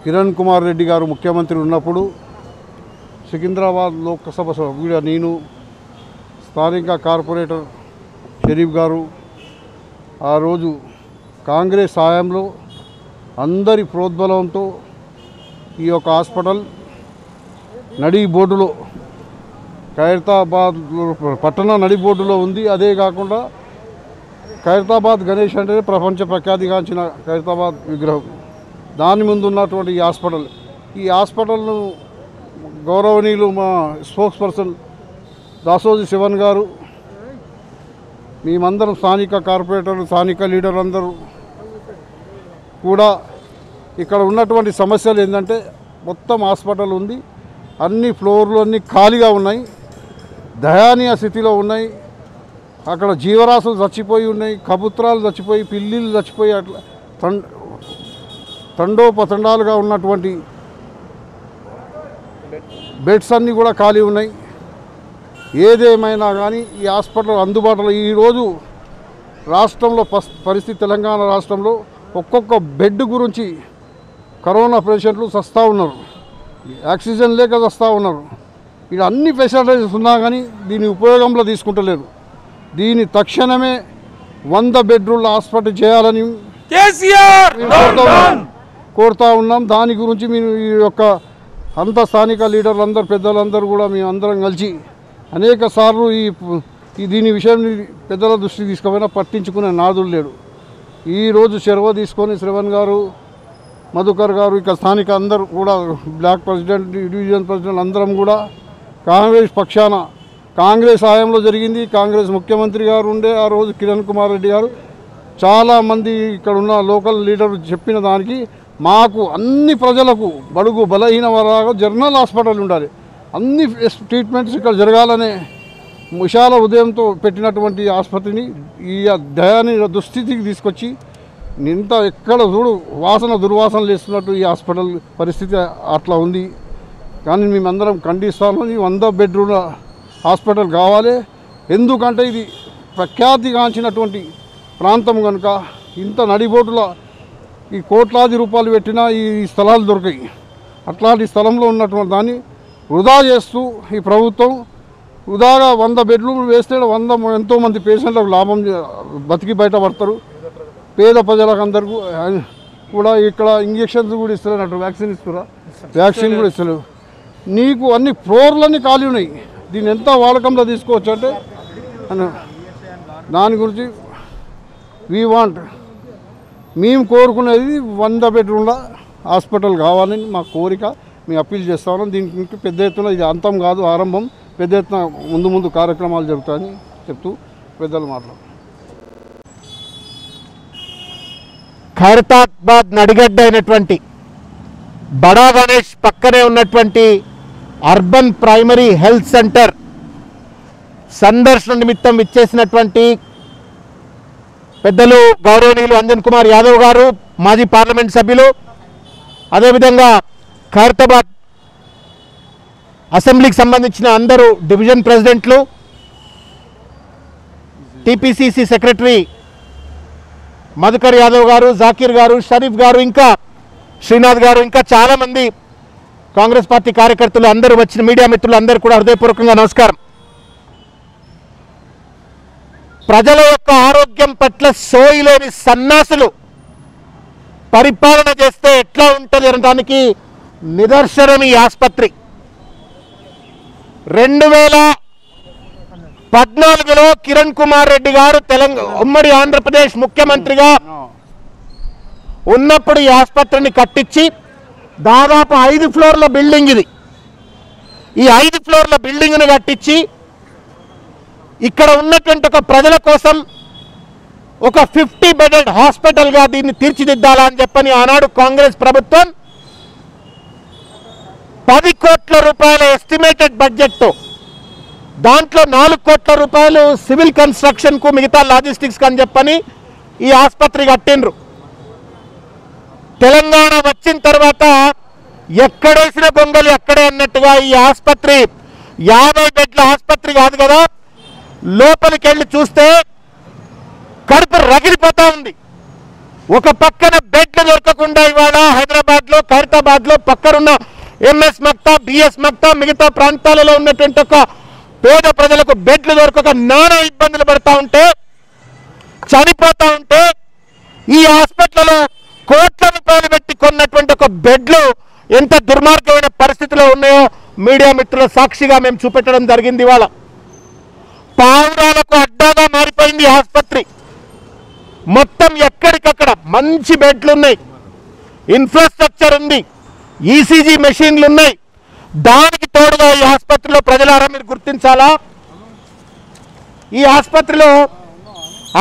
కిరణ్ కుమార్ రెడ్డి గారు ముఖ్యమంత్రి ఉన్నప్పుడు సికింద్రాబాద్ లోక్సభ సభ్యుడు నేను, స్థానిక కార్పొరేటర్ షరీఫ్ గారు ఆ రోజు కాంగ్రెస్ హయాంలో అందరి ప్రోద్బలంతో ఈ యొక్క హాస్పిటల్ నడి బోర్డులో ఖైరతాబాద్ పట్టణ నడి బోర్డులో ఉంది. అదే కాకుండా ఖైరతాబాద్ గణేష్ అంటే ప్రపంచ ప్రఖ్యాతిగాంచిన ఖైరతాబాద్ విగ్రహం, దాని ముందు ఉన్నటువంటి ఈ హాస్పిటల్ను గౌరవనీయులు మా స్పోక్స్ పర్సన్ దాసోజీ శివన్ గారు, మేమందరం స్థానిక కార్పొరేటర్లు, స్థానిక లీడర్లు అందరూ కూడా ఇక్కడ ఉన్నటువంటి సమస్యలు ఏంటంటే మొత్తం హాస్పిటల్ ఉంది, అన్ని ఫ్లోర్లు అన్నీ ఖాళీగా ఉన్నాయి, దయానీయ స్థితిలో ఉన్నాయి. అక్కడ జీవరాశులు చచ్చిపోయి ఉన్నాయి, కబుత్రాలు చచ్చిపోయి, పిల్లిలు చచ్చిపోయి, అట్లా తండోపతండాలుగా ఉన్నటువంటి బెడ్స్ అన్నీ కూడా ఖాళీ ఉన్నాయి. ఏదేమైనా కానీ ఈ హాస్పిటల్ అందుబాటులో ఈరోజు రాష్ట్రంలో పరిస్థితి, తెలంగాణ రాష్ట్రంలో ఒక్కొక్క బెడ్ గురించి కరోనా పేషెంట్లు చస్తూ ఉన్నారు, ఆక్సిజన్ లేక చస్తూ ఉన్నారు. ఇక్కడ అన్ని ఫెసిలిటీస్ ఉన్నా కానీ దీని ఉపయోగంలో తీసుకుంటలేరు. దీని తక్షణమే 100 బెడ్రూమ్ల హాస్పిటల్ చేయాలని కోరుతా ఉన్నాం. దాని గురించి మేము ఈ యొక్క అంత స్థానిక లీడర్లందరూ, పెద్దలందరూ కూడా మేము అందరం కలిసి అనేక సార్లు దీని విషయం పెద్దల దృష్టికి తీసుకుపోయినా పట్టించుకునే నాదులు లేడు. ఈరోజు చొరవ తీసుకొని శ్రవణ్ గారు, మధుకర్ గారు, ఇక స్థానిక అందరూ కూడా, బ్లాక్ ప్రెసిడెంట్, డివిజన్ ప్రెసిడెంట్ అందరం కూడా కాంగ్రెస్ పక్షాన, కాంగ్రెస్ హయాంలో జరిగింది, కాంగ్రెస్ ముఖ్యమంత్రి గారు ఉండే ఆ రోజు కిరణ్ కుమార్ రెడ్డి గారు, చాలామంది ఇక్కడ ఉన్న లోకల్ లీడర్లు చెప్పిన దానికి మాకు అన్ని ప్రజలకు, బడుగు బలహీన వర్గాలకు జనరల్ హాస్పిటల్ ఉండాలి, అన్ని ట్రీట్మెంట్స్ ఇక్కడ జరగాలనే విశాల ఉదయంతో పెట్టినటువంటి ఆసుపత్రిని ఈ దయానీయ దుస్థితికి తీసుకొచ్చి ఇంత ఎక్కడ చూడు దుర్వాసనలు వేస్తున్నట్టు ఈ హాస్పిటల్ పరిస్థితి అట్లా ఉంది. కానీ మేమందరం ఖండిస్తాము. 100 బెడ్రూమ్ల హాస్పిటల్ కావాలి. ఎందుకంటే ఇది ప్రఖ్యాతిగాంచినటువంటి ప్రాంతం కనుక ఇంత నడిబోటుల ఈ కోట్లాది రూపాయలు పెట్టినా ఈ స్థలాలు దొరికాయి. అట్లాంటి స్థలంలో ఉన్నటువంటి దాన్ని వృధా చేస్తూ ఈ ప్రభుత్వం వృధాగా 100 బెడ్రూమ్లు వేస్తే 100 ఎంతోమంది పేషెంట్లకు లాభం, బతికి బయటపడతారు. పేద ప్రజలకు అందరికీ కూడా ఇక్కడ ఇంజక్షన్స్ కూడా ఇస్తలేనట్టు, వ్యాక్సిన్ ఇస్తురా, వ్యాక్సిన్ కూడా ఇస్తలేవు. నీకు అన్ని ఫ్లోర్లన్నీ ఖాళీ ఉన్నాయి, దీన్ని ఎంత వాడకంలో తీసుకోవచ్చు అంటే దాని గురించి మేము కోరుకునేది 100 బెడ్రూమ్ల హాస్పిటల్ కావాలని మా కోరిక. మేము అప్పీల్ చేస్తా ఉన్నాం. దీనికి పెద్ద ఎత్తున ఇది అంతం కాదు, ఆరంభం. పెద్ద ఎత్తున ముందు కార్యక్రమాలు జరుగుతాయని చెప్తూ పెద్దలు మాట్లాడు. ఖైరతాబాద్ నడిగడ్డ అయినటువంటి బడా గణేష్ పక్కనే ఉన్నటువంటి అర్బన్ ప్రైమరీ హెల్త్ సెంటర్ సందర్శన నిమిత్తం ఇచ్చేసినటువంటి పెద్దలు గౌరవనీయులు అంజన్ కుమార్ యాదవ్ గారు, మాజీ పార్లమెంట్ సభ్యులు, అదేవిధంగా ఖైరతాబాద్ అసెంబ్లీకి సంబంధించిన అందరూ డివిజన్ ప్రెసిడెంట్లు, టీపీసీసీ సెక్రటరీ మధుకర్ యాదవ్ గారు, జాకీర్ గారు, షరీఫ్ గారు, ఇంకా శ్రీనాథ్ గారు, ఇంకా చాలామంది కాంగ్రెస్ పార్టీ కార్యకర్తలు అందరూ వచ్చిన మీడియా మిత్రులు అందరూ కూడా హృదయపూర్వకంగా నమస్కారం. ప్రజల యొక్క ఆరోగ్యం పట్ల సోయిలేని సన్నాసులు పరిపాలన చేస్తే ఎట్లా ఉంటుంది అనడానికి నిదర్శనం ఈ ఆసుపత్రి. 2014లో కిరణ్ కుమార్ రెడ్డి గారు ఉమ్మడి ఆంధ్రప్రదేశ్ ముఖ్యమంత్రిగా ఉన్నప్పుడు ఈ ఆసుపత్రిని కట్టించి దాదాపు 5 ఫ్లోర్ల బిల్డింగ్ ఇది. ఈ 5 ఫ్లోర్ల బిల్డింగ్ను కట్టించి ఇక్కడ ఉన్నటువంటి ఒక ప్రజల కోసం ఒక 50 బెడెడ్ హాస్పిటల్గా దీన్ని తీర్చిదిద్దాలని చెప్పని ఆనాడు కాంగ్రెస్ ప్రభుత్వం 10 కోట్ల రూపాయల ఎస్టిమేటెడ్ బడ్జెట్తో, దాంట్లో 4 కోట్ల రూపాయలు సివిల్ కన్స్ట్రక్షన్కు, మిగతా లాజిస్టిక్స్కి అని చెప్పని ఈ ఆసుపత్రి కట్టిండ్రు. తెలంగాణ వచ్చిన తర్వాత ఎక్కడేసిన గొంగలి అక్కడే అన్నట్టుగా ఈ ఆసుపత్రి 50 బెడ్ల ఆసుపత్రి కాదు కదా, లోపలికి వెళ్ళి చూస్తే కడుపు రగిలిపోతూ ఉంది. ఒక పక్కన బెడ్లు దొరకకుండా ఇవాళ హైదరాబాద్లో ఖైరతాబాద్లో పక్కనున్న ఎంఎస్ మక్తా బిఎస్ మక్తా మిగతా ప్రాంతాలలో ఉన్నటువంటి ఒక పేద ప్రజలకు బెడ్లు దొరకక నానా ఇబ్బందులు పడతా ఉంటే చనిపోతా ఉంటే ఈ హాస్పిటల్లో కోట్ల రూపాయలు పెట్టి కొన్నటువంటి ఒక బెడ్లు ఎంత దుర్మార్గమైన పరిస్థితిలో ఉన్నాయో మీడియా మిత్రుల సాక్షిగా మేము చూపెట్టడం జరిగింది. ఇవాళ పావురాలకు అడ్డాగా మారిపోయింది ఆసుపత్రి. మొత్తం ఎక్కడికక్కడ మంచి బెడ్లు ఉన్నాయి, ఇన్ఫ్రాస్ట్రక్చర్ ఉంది, ఈసీజీ మెషిన్లు ఉన్నాయి. దానికి తోడుగా ఈ ఆసుపత్రిలో ప్రజలారా మీరు గుర్తించాలా, ఈ ఆసుపత్రిలో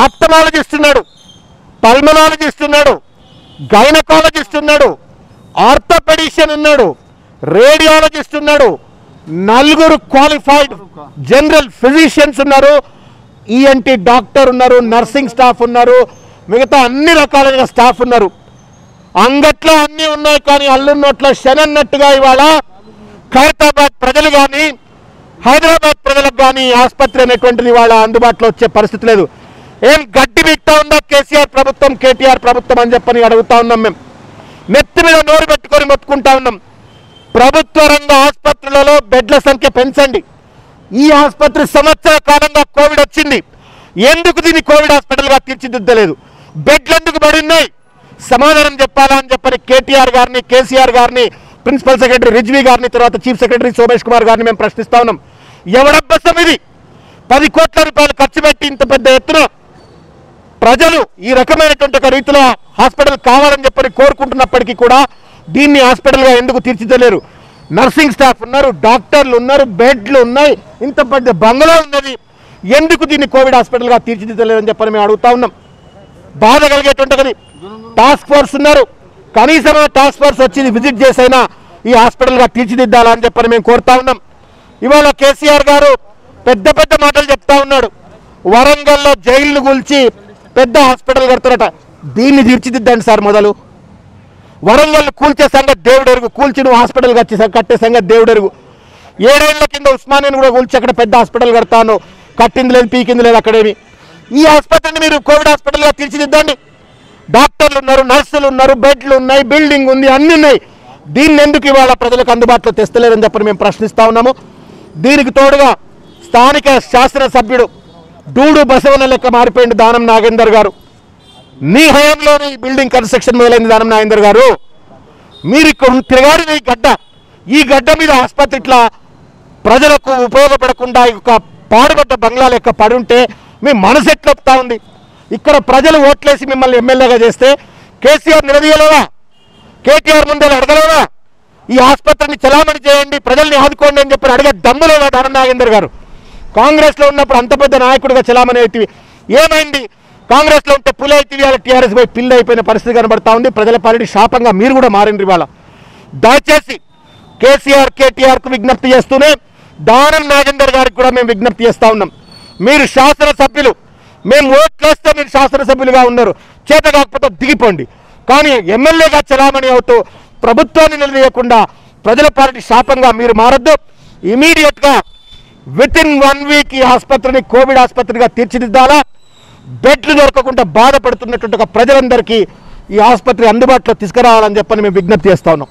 ఆప్థమాలజిస్ట్ ఉన్నాడు, పల్మనాలజిస్ట్ ఉన్నాడు, గైనకాలజిస్ట్ ఉన్నాడు, ఆర్థోపెడిషియన్ ఉన్నాడు, రేడియాలజిస్ట్ ఉన్నాడు, 4 క్వాలిఫైడ్ జనరల్ ఫిజిషియన్స్ ఉన్నారు, ఈఎన్టీ డాక్టర్ ఉన్నారు, నర్సింగ్ స్టాఫ్ ఉన్నారు, మిగతా అన్ని రకాలుగా స్టాఫ్ ఉన్నారు. అంగట్లో అన్నీ ఉన్నాయి, కానీ అల్లున్నోట్ల శనన్నట్టుగా ఇవాళ ఖైరతాబాద్ ప్రజలు కానీ హైదరాబాద్ ప్రజలకు కానీ ఆసుపత్రి అనేటువంటిది ఇవాళ అందుబాటులో వచ్చే పరిస్థితి లేదు. ఏం గడ్డి బిక్తా ఉందా కేసీఆర్ ప్రభుత్వం, కేటీఆర్ ప్రభుత్వం అని చెప్పని అడుగుతా ఉన్నాం. మేము నెత్తి మీద నోరు పెట్టుకొని మొత్తుకుంటా ఉన్నాం. ప్రభుత్వ రంగ ఆసుపత్రులలో బెడ్ల సంఖ్య పెంచండి. ఈ ఆసుపత్రి సంవత్సర కాలంగా కోవిడ్ వచ్చింది, ఎందుకు దీన్ని కోవిడ్ హాస్పిటల్గా తీర్చిదిద్దలేదు? బెడ్లు ఎందుకు పడి ఉన్నాయి? సమాధానం చెప్పాలా అని చెప్పని కేటీఆర్ గారిని, కేసీఆర్ గారిని, ప్రిన్సిపల్ సెక్రటరీ రిజ్వీ గారిని, తర్వాత చీఫ్ సెక్రటరీ సోమేష్ కుమార్ గారిని మేము ప్రశ్నిస్తా ఉన్నాం. ఎవడబ్బసం ఇది? 10 కోట్ల రూపాయలు ఖర్చు పెట్టి ఇంత పెద్ద ఎత్తున ప్రజలు ఈ రకమైనటువంటి ఒక రీతిలో హాస్పిటల్ కావాలని చెప్పని కోరుకుంటున్నప్పటికీ కూడా దీన్ని హాస్పిటల్గా ఎందుకు తీర్చిదిద్దలేరు? నర్సింగ్ స్టాఫ్ ఉన్నారు, డాక్టర్లు ఉన్నారు, బెడ్లు ఉన్నాయి, ఇంత పెద్ద బంగ్లా ఉన్నది, ఎందుకు దీన్ని కోవిడ్ హాస్పిటల్గా తీర్చిదిద్దలేరని చెప్పని మేము అడుగుతా ఉన్నాం. బాధ కలిగేటువంటి టాస్క్ ఫోర్స్ ఉన్నారు, కనీసం ఆ టాస్క్ ఫోర్స్ వచ్చి విజిట్ చేసైనా ఈ హాస్పిటల్గా తీర్చిదిద్దాలని చెప్పని మేము కోరుతా ఉన్నాం. ఇవాళ కేసీఆర్ గారు పెద్ద పెద్ద మాటలు చెప్తా ఉన్నాడు. వరంగల్లో జైలును కూల్చి పెద్ద హాస్పిటల్ కడుతున్నట. దీన్ని తీర్చిదిద్దండి సార్ మొదలు. వరంగల్ కూల్చే సంగతి దేవుడెరుగు, కూల్చి నువ్వు హాస్పిటల్ కట్టే సంగతి దేవుడెరుగు. 7 ఏళ్ల కింద ఉస్మానియాను కూడా కూల్చి అక్కడ పెద్ద హాస్పిటల్ కడతాను, కట్టింది లేదు, పీకింది లేదు అక్కడేమి. ఈ హాస్పిటల్ని మీరు కోవిడ్ హాస్పిటల్గా తీర్చిదిద్దండి. డాక్టర్లు ఉన్నారు, నర్సులు ఉన్నారు, బెడ్లు ఉన్నాయి, బిల్డింగ్ ఉంది, అన్నీ ఉన్నాయి. దీన్ని ఎందుకు ఇవాళ ప్రజలకు అందుబాటులో తెస్తలేరని చెప్పని మేము ప్రశ్నిస్తా ఉన్నాము. దీనికి తోడుగా స్థానిక శాసనసభ్యుడు డూడు బసవన లెక్క మారిపోయింది దానం నాగేందర్ గారు. నీ హయాంలోనే ఈ బిల్డింగ్ కన్స్ట్రక్షన్ మొదలైంది దానం నాగేందర్ గారు. మీరు ఇక్కడ తిరగాడిన ఈ గడ్డ మీద ఆసుపత్రి ఇట్లా ప్రజలకు ఉపయోగపడకుండా ఒక పాడుబడ్డ బంగ్లా లెక్క పడి ఉంటే మీ మనసు ఎట్లొప్తా ఉంది? ఇక్కడ ప్రజలు ఓట్లేసి మిమ్మల్ని ఎమ్మెల్యేగా చేస్తే కేసీఆర్ నిలదీయలేవా? కేటీఆర్ ముందే అడగలేవా? ఈ ఆసుపత్రిని చలామణి చేయండి, ప్రజల్ని ఆదుకోండి అని చెప్పి అడిగే దమ్ములేవా దానం నాగేందర్ గారు? కాంగ్రెస్లో ఉన్నప్పుడు అంత పెద్ద నాయకుడిగా చలామణి అవుతుంది, ఏమైంది? కాంగ్రెస్లో ఉంటే పులి అవుతుంది, అలా టీఆర్ఎస్ పోయి పిల్లి అయిపోయిన పరిస్థితి కనబడతా ఉంది. ప్రజల పాలిటి శాపంగా మీరు కూడా మారిండ్రు. ఇవాళ దయచేసి కేసీఆర్ కేటీఆర్కు విజ్ఞప్తి చేస్తూనే దానం నాగేందర్ గారికి కూడా మేము విజ్ఞప్తి చేస్తూ ఉన్నాం. మీరు శాసనసభ్యులు, మేము ఓట్లేస్తే మీరు శాసనసభ్యులుగా ఉన్నారు, చేత కాకపోతే దిగిపోండి. కానీ ఎమ్మెల్యేగా చలామణి అవుతూ ప్రభుత్వాన్ని నిలదీయకుండా ప్రజల పార్టీ శాపంగా మీరు మారద్దు. ఇమీడియట్గా వితిన్ 1 వీక్ ఈ ఆసుపత్రిని కోవిడ్ ఆసుపత్రిగా తీర్చిదిద్దాలా. బెడ్లు దొరకకుండా బాధపడుతున్నటువంటి ప్రజలందరికీ ఈ ఆసుపత్రి అందుబాటులో తీసుకురావాలని చెప్పని మేము విజ్ఞప్తి చేస్తా ఉన్నాం.